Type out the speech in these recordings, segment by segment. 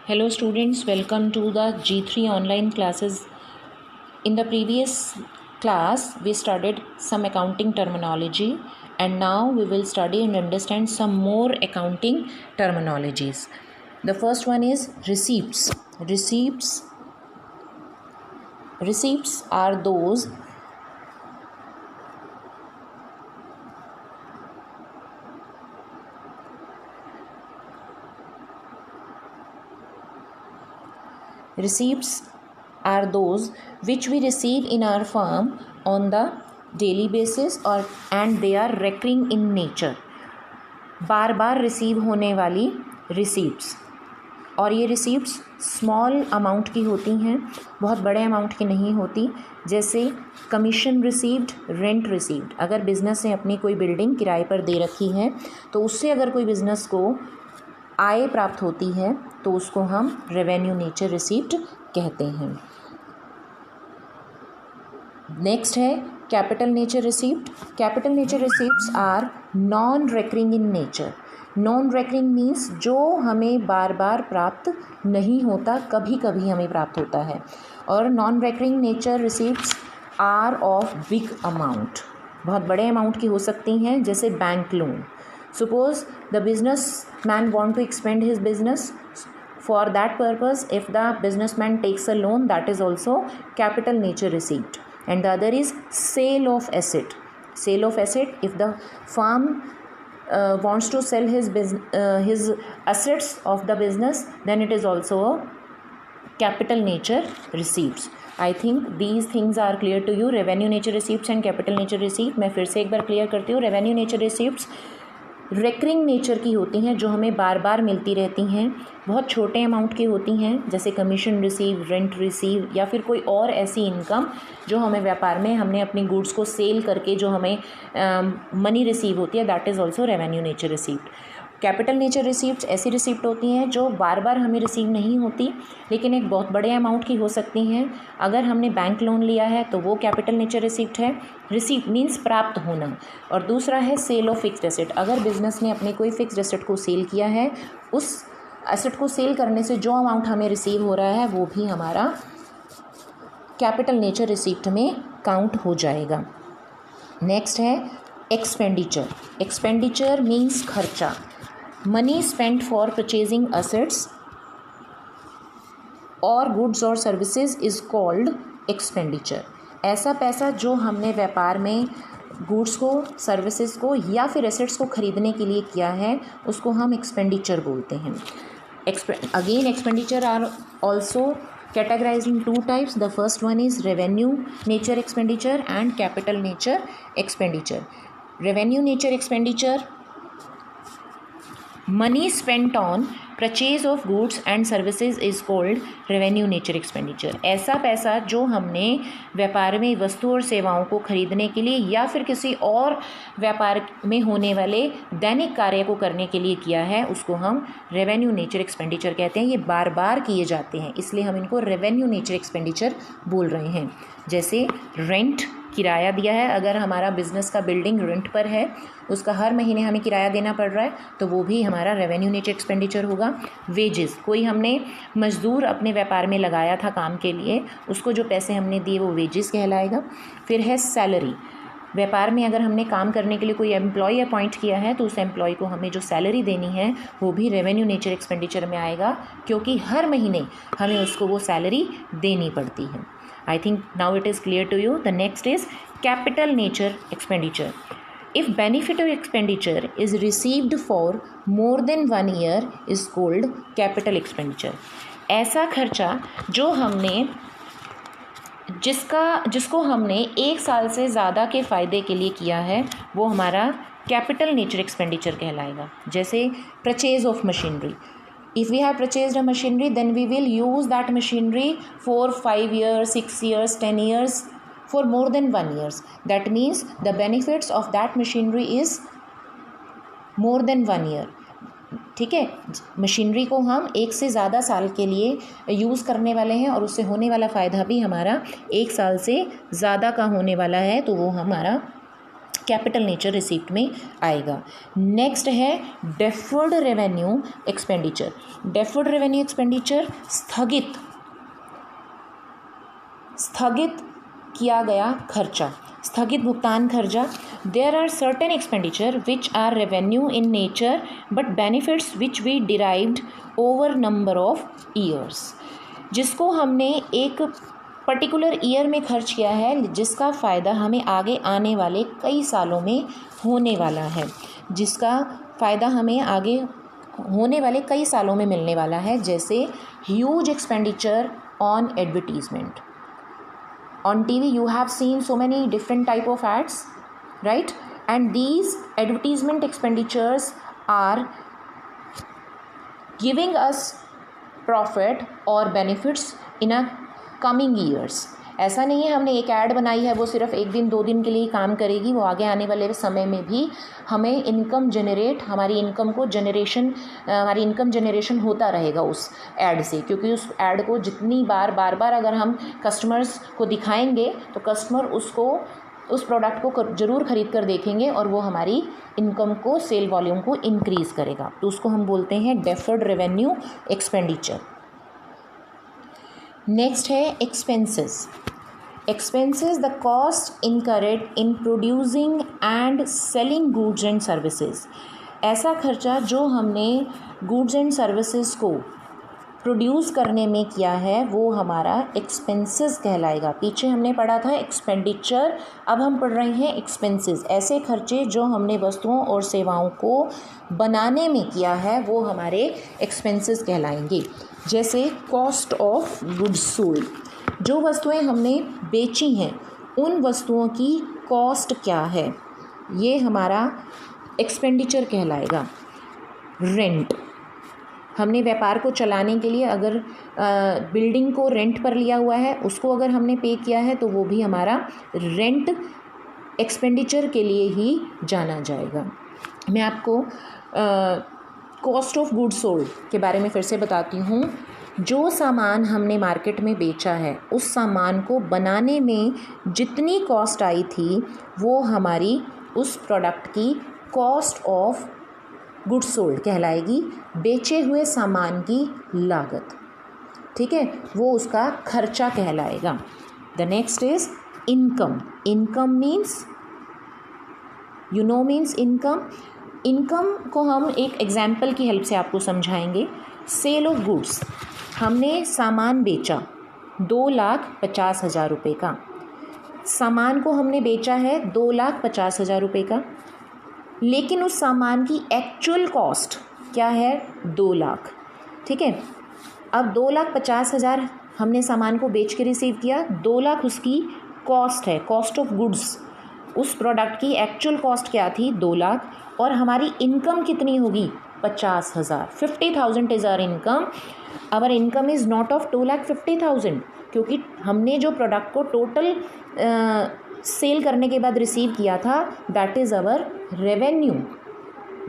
Hello students, welcome to the G3 online classes. In the previous class, we studied some accounting terminology and now we will study and understand some more accounting terminologies. The first one is receipts. Receipts are those which we receive in our firm on the daily basis and they are recurring in nature. Bar bar receive होने वाली receipts, और ये receipts small amount की होती हैं, बहुत बड़े amount की नहीं होती. जैसे कमीशन रिसीव्ड, रेंट रिसीव्ड. अगर बिज़नेस ने अपनी कोई बिल्डिंग किराए पर दे रखी है तो उससे अगर कोई बिज़नेस को आय प्राप्त होती है तो उसको हम रेवेन्यू नेचर रिसीप्ट कहते हैं. नेक्स्ट है capital nature receipt. Capital nature receipts are non recurring in nature. Non recurring means जो हमें बार बार प्राप्त नहीं होता, कभी कभी हमें प्राप्त होता है. और non recurring nature receipts are of big amount. बहुत बड़े अमाउंट की हो सकती हैं, जैसे bank loan. Suppose the businessman want to expand his business. For that purpose, if the businessman takes a loan, that is also capital nature receipt. And the other is sale of asset. Sale of asset, if the firm wants to sell his assets of the business, then it is also a capital nature receipts. I think these things are clear to you. Revenue nature receipts and capital nature receipt. मैं फिर से एक बार clear करती हूँ. Revenue nature receipts recurring nature की होती हैं, जो हमें बार बार मिलती रहती हैं, बहुत छोटे अमाउंट की होती हैं, जैसे कमीशन रिसीव, रेंट रिसीव, या फिर कोई और ऐसी इनकम जो हमें व्यापार में हमने अपनी गुड्स को सेल करके जो हमें मनी रिसीव होती है, that is also revenue nature receipt. Capital nature receipt ऐसी रिसीप्ट होती हैं जो बार बार हमें रिसीव नहीं होती, लेकिन एक बहुत बड़े अमाउंट की हो सकती हैं. अगर हमने बैंक लोन लिया है तो वो कैपिटल नेचर रिसीप्ट है. रिसीप्ट मीन्स प्राप्त होना. और दूसरा है सेल ऑफ फिक्स्ड एसेट. अगर बिजनेस ने अपने कोई फिक्स्ड एसेट को सेल किया है, उस एसेट को सेल करने से जो अमाउंट हमें रिसीव हो रहा है वो भी हमारा कैपिटल नेचर रिसीप्ट में काउंट हो जाएगा. नेक्स्ट है एक्सपेंडिचर. एक्सपेंडिचर मीन्स खर्चा. Money spent for purchasing assets और goods और services is called expenditure. ऐसा पैसा जो हमने व्यापार में गुड्स को, सर्विसेज को या फिर एसेट्स को खरीदने के लिए किया है, उसको हम एक्सपेंडिचर बोलते हैं. Again, expenditure are also categorized in two types. The first one is revenue nature expenditure and capital nature expenditure. Revenue nature expenditure, money spent on purchase of goods and services is called revenue nature expenditure. ऐसा पैसा जो हमने व्यापार में वस्तु और सेवाओं को खरीदने के लिए या फिर किसी और व्यापार में होने वाले दैनिक कार्य को करने के लिए किया है, उसको हम रेवेन्यू नेचर एक्सपेंडिचर कहते हैं. ये बार बार किए जाते हैं, इसलिए हम इनको रेवेन्यू नेचर एक्सपेंडिचर बोल रहे हैं. जैसे रेंट, किराया दिया है. अगर हमारा बिज़नेस का बिल्डिंग रेंट पर है, उसका हर महीने हमें किराया देना पड़ रहा है, तो वो भी हमारा रेवेन्यू नेचर एक्सपेंडिचर होगा. वेजेस, कोई हमने मज़दूर अपने व्यापार में लगाया था काम के लिए, उसको जो पैसे हमने दिए वो वेजेस कहलाएगा. फिर है सैलरी. व्यापार में अगर हमने काम करने के लिए कोई एम्प्लॉय अपॉइंट किया है तो उस एम्प्लॉय को हमें जो सैलरी देनी है वो भी रेवेन्यू नेचर एक्सपेंडिचर में आएगा, क्योंकि हर महीने हमें उसको वो सैलरी देनी पड़ती है. I think now it is clear to you. The next is capital nature expenditure. If benefit of expenditure is received for more than 1 year is called capital expenditure. ऐसा खर्चा जो हमने जिसको हमने 1 साल से ज़्यादा के फ़ायदे के लिए किया है, वो हमारा कैपिटल नेचर एक्सपेंडिचर कहलाएगा. जैसे purchase of machinery. If we have purchased a machinery, then we will use that machinery for 5 years, 6 years, 10 years, for more than 1 year. That means the benefits of that machinery is more than 1 year. ठीक है, machinery को हम 1 से ज़्यादा साल के लिए use करने वाले हैं और उससे होने वाला फ़ायदा भी हमारा 1 साल से ज़्यादा का होने वाला है, तो वो हमारा कैपिटल नेचर रिसीप्ट में आएगा। नेक्स्ट है deferred revenue expenditure. Deferred revenue expenditure स्थगित किया गया खर्चा, स्थगित भुगतान खर्चा। There are certain expenditure which are revenue in nature but benefits which we derived over number of years, जिसको हमने एक पर्टिकुलर ईयर में खर्च किया है, जिसका फ़ायदा हमें आगे आने वाले कई सालों में होने वाला है, जिसका फ़ायदा हमें आगे होने वाले कई सालों में मिलने वाला है। जैसे huge expenditure on advertisement. On TV you have seen so many different type of ads, right? And these advertisement expenditures are giving us profit or benefits in a coming years. ऐसा नहीं है हमने एक ऐड बनाई है वो सिर्फ एक दिन 2 दिन के लिए काम करेगी, वो आगे आने वाले समय में भी हमें इनकम जनरेट, हमारी इनकम जनरेशन होता रहेगा उस ऐड से, क्योंकि उस ऐड को जितनी बार अगर हम कस्टमर्स को दिखाएंगे तो कस्टमर उस प्रोडक्ट को ज़रूर ख़रीद कर देखेंगे और वो हमारी इनकम को, सेल वॉल्यूम को इंक्रीज़ करेगा। तो उसको हम बोलते हैं डेफर्ड रेवेन्यू एक्सपेंडिचर। नेक्स्ट है expenses. Expenses the cost incurred in producing and selling goods and services. ऐसा खर्चा जो हमने गुड्स एंड सर्विसेज को प्रोड्यूस करने में किया है वो हमारा एक्सपेंसेस कहलाएगा। पीछे हमने पढ़ा था एक्सपेंडिचर, अब हम पढ़ रहे हैं एक्सपेंसेस। ऐसे खर्चे जो हमने वस्तुओं और सेवाओं को बनाने में किया है वो हमारे एक्सपेंसेस कहलाएंगे। जैसे कॉस्ट ऑफ गुड्स सोल्ड, जो वस्तुएं हमने बेची हैं उन वस्तुओं की कॉस्ट क्या है, ये हमारा एक्सपेंडिचर कहलाएगा। रेंट, हमने व्यापार को चलाने के लिए अगर बिल्डिंग को रेंट पर लिया हुआ है, उसको अगर हमने पे किया है तो वो भी हमारा रेंट एक्सपेंडिचर के लिए ही जाना जाएगा। मैं आपको कॉस्ट ऑफ गुड्स सोल्ड के बारे में फिर से बताती हूँ। जो सामान हमने मार्केट में बेचा है उस सामान को बनाने में जितनी कॉस्ट आई थी वो हमारी उस प्रोडक्ट की कॉस्ट ऑफ गुड्स सोल्ड कहलाएगी, बेचे हुए सामान की लागत, ठीक है, वो उसका खर्चा कहलाएगा। The next is income. Income means means income. Income को हम एक एग्जाम्पल की हेल्प से आपको समझाएंगे। सेल ऑफ गुड्स, हमने सामान बेचा 2,50,000 रुपये का, सामान को हमने बेचा है 2,50,000 रुपये का, लेकिन उस सामान की एक्चुअल कॉस्ट क्या है 2 लाख, ठीक है। अब 2,50,000 हमने सामान को बेच के रिसीव किया, 2 लाख उसकी कॉस्ट है, कॉस्ट ऑफ गुड्स। उस प्रोडक्ट की एक्चुअल कॉस्ट क्या थी 2 लाख, और हमारी इनकम कितनी होगी 50,000। 50,000 is our income. Our income is not of 2,50,000, क्योंकि हमने जो प्रोडक्ट को टोटल सेल करने के बाद रिसीव किया था that is our revenue,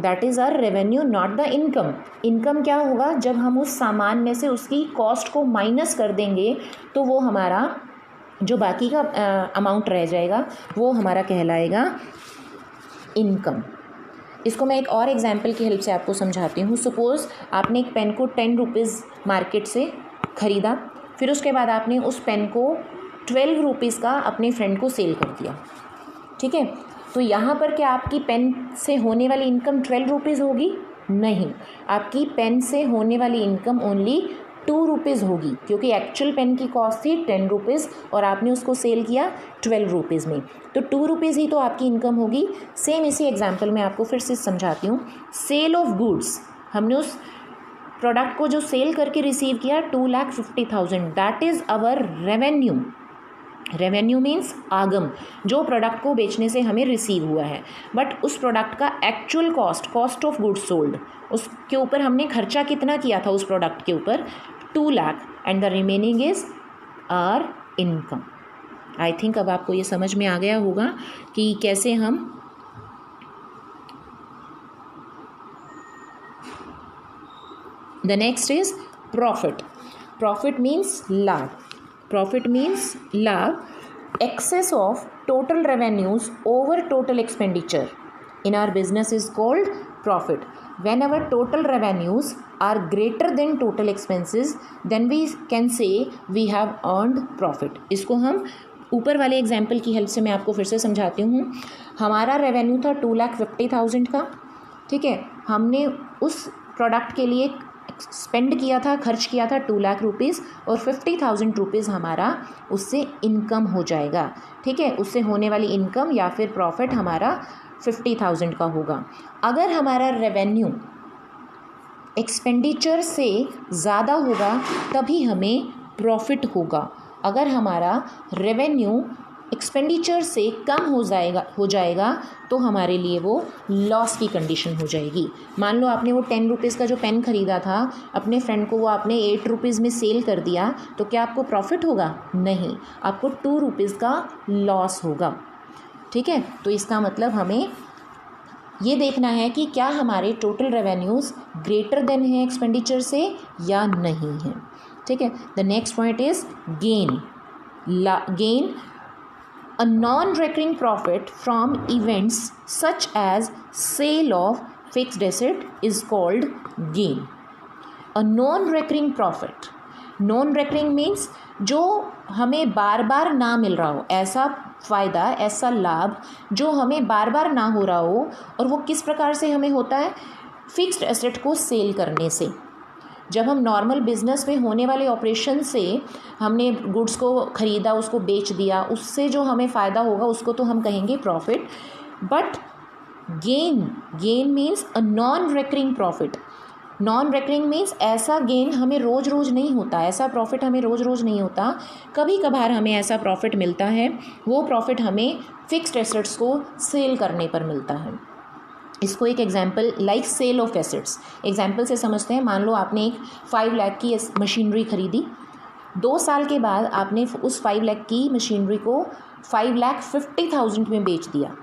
that is our revenue, not the income. Income क्या होगा, जब हम उस सामान में से उसकी कॉस्ट को माइनस कर देंगे तो वो हमारा जो बाकी का अमाउंट रह जाएगा वो हमारा कहलाएगा इनकम। इसको मैं एक और एग्जांपल की हेल्प से आपको समझाती हूँ। सपोज़ आपने एक पेन को 10 रुपीज़ मार्केट से ख़रीदा, फिर उसके बाद आपने उस पेन को 12 रुपीज़ का अपने फ्रेंड को सेल कर दिया, ठीक है। तो यहाँ पर क्या आपकी पेन से होने वाली इनकम 12 रुपीज़ होगी? नहीं, आपकी पेन से होने वाली इनकम ओनली 2 रुपीज़ होगी, क्योंकि एक्चुअल पेन की कॉस्ट थी 10 रुपीज़ और आपने उसको सेल किया 12 रुपीज़ में, तो 2 रुपीज़ ही तो आपकी इनकम होगी। सेम इसी एग्जांपल में आपको फिर से समझाती हूँ। सेल ऑफ गुड्स, हमने उस प्रोडक्ट को जो सेल करके रिसीव किया 2,50,000, that is our revenue. Revenue means आगम, जो प्रोडक्ट को बेचने से हमें रिसीव हुआ है, बट उस प्रोडक्ट का actual cost of goods sold, उसके ऊपर हमने खर्चा कितना किया था उस प्रोडक्ट के ऊपर 2 lakh, and the remaining is our income. I think अब आपको ये समझ में आ गया होगा कि कैसे हम the next is profit. Profit means लाभ। प्रॉफिट मीन्स लाभ, excess of total revenues over total expenditure in our business is called profit. When our total revenues are greater than total expenses, then we can say we have earned profit. इसको हम ऊपर वाले example की help से मैं आपको फिर से समझाती हूँ. हमारा रेवेन्यू था 2,50,000 का, ठीक है. हमने उस प्रोडक्ट के लिए स्पेंड किया था, खर्च किया था 2 लाख रुपीज़, और 50,000 रुपीज़ हमारा उससे इनकम हो जाएगा, ठीक है. उससे होने वाली इनकम या फिर प्रॉफिट हमारा 50,000 का होगा. अगर हमारा रेवेन्यू एक्सपेंडिचर से ज़्यादा होगा तभी हमें प्रॉफिट होगा. अगर हमारा रेवेन्यू एक्सपेंडिचर से कम हो जाएगा तो हमारे लिए वो लॉस की कंडीशन हो जाएगी. मान लो आपने वो 10 रुपीज़ का जो पेन ख़रीदा था, अपने फ्रेंड को वो आपने 8 रुपीज़ में सेल कर दिया, तो क्या आपको प्रॉफिट होगा? नहीं, आपको 2 रुपीज़ का लॉस होगा, ठीक है. तो इसका मतलब हमें ये देखना है कि क्या हमारे टोटल रेवेन्यूज़ ग्रेटर देन है एक्सपेंडिचर से या नहीं है, ठीक है. The next point is gain. Gain, a non-recurring profit from events such as sale of fixed asset is called gain. A non-recurring profit. Non-recurring means जो हमें बार बार ना मिल रहा हो, ऐसा फ़ायदा, ऐसा लाभ जो हमें बार बार ना हो रहा हो. और वो किस प्रकार से हमें होता है? फिक्स्ड एसेट को सेल करने से. जब हम नॉर्मल बिजनेस में होने वाले ऑपरेशन से हमने गुड्स को ख़रीदा, उसको बेच दिया, उससे जो हमें फ़ायदा होगा उसको तो हम कहेंगे profit. But gain means a non recurring profit. Non recurring means ऐसा गेन हमें रोज़ रोज़ नहीं होता, ऐसा प्रॉफिट हमें रोज़ रोज़ नहीं होता. कभी कभार हमें ऐसा प्रॉफिट मिलता है. वो प्रॉफिट हमें फिक्स्ड एसेट्स को सेल करने पर मिलता है. इसको एक example like sale of assets example से समझते हैं. मान लो आपने एक 5 लाख की मशीनरी ख़रीदी. 2 साल के बाद आपने उस 5 लाख की मशीनरी को 5,50,000 में बेच दिया.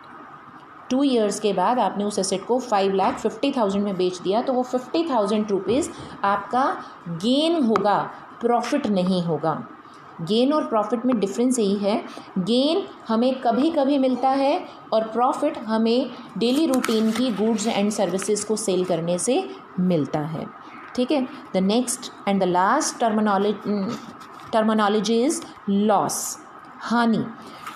2 ईयर्स के बाद आपने उस एसेट को 5,50,000 में बेच दिया, तो वो 50,000 रुपीज़ आपका गेन होगा, प्रॉफिट नहीं होगा. गेन और प्रॉफिट में डिफरेंस यही है. गेन हमें कभी कभी मिलता है और प्रॉफिट हमें डेली रूटीन की गुड्स एंड सर्विसेज को सेल करने से मिलता है, ठीक है. The next and the last terminology is loss, हानि.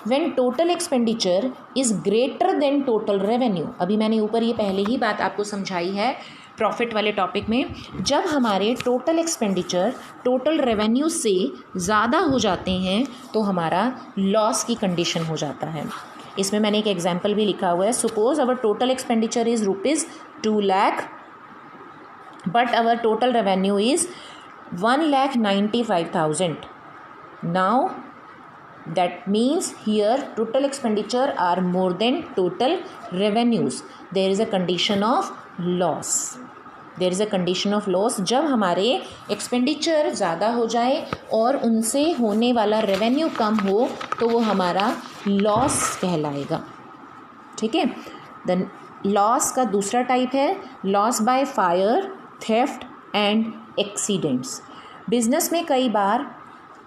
When total expenditure is greater than total revenue. अभी मैंने ऊपर ये पहले ही बात आपको समझाई है प्रॉफिट वाले टॉपिक में. जब हमारे टोटल एक्सपेंडिचर टोटल रेवेन्यू से ज़्यादा हो जाते हैं तो हमारा लॉस की कंडीशन हो जाता है. इसमें मैंने एक एग्जांपल भी लिखा हुआ है. Suppose our total expenditure is ₹2 lakh but our total revenue is 1,95,000. Now that means here total expenditure are more than total revenues. There is a condition of loss. There is a condition of loss. जब हमारे expenditure ज़्यादा हो जाए और उनसे होने वाला revenue कम हो तो वो हमारा लॉस कहलाएगा, ठीक है. द लॉस का दूसरा टाइप है loss by fire, theft and accidents. Business में कई बार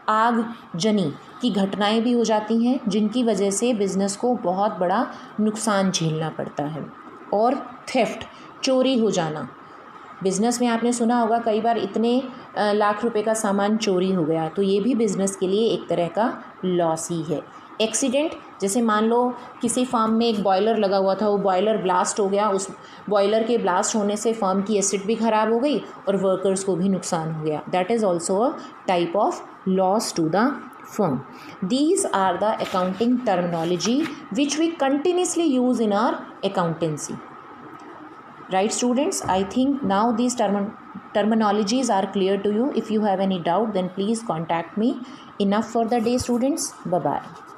आगजनी की घटनाएं भी हो जाती हैं जिनकी वजह से बिज़नेस को बहुत बड़ा नुकसान झेलना पड़ता है. और थेफ्ट, चोरी हो जाना. बिज़नेस में आपने सुना होगा कई बार इतने लाख रुपए का सामान चोरी हो गया, तो ये भी बिज़नेस के लिए एक तरह का लॉस ही है. एक्सीडेंट, जैसे मान लो किसी फार्म में एक बॉयलर लगा हुआ था, वो बॉयलर ब्लास्ट हो गया. उस बॉयलर के ब्लास्ट होने से फार्म की एसेट भी ख़राब हो गई और वर्कर्स को भी नुकसान हो गया. That is also a type of loss to the firm. These are the accounting terminology which we continuously use in our accountancy. Right students, I think now these terminologies are clear to you. If you have any doubt then please contact me. Enough for the day students. Bye bye.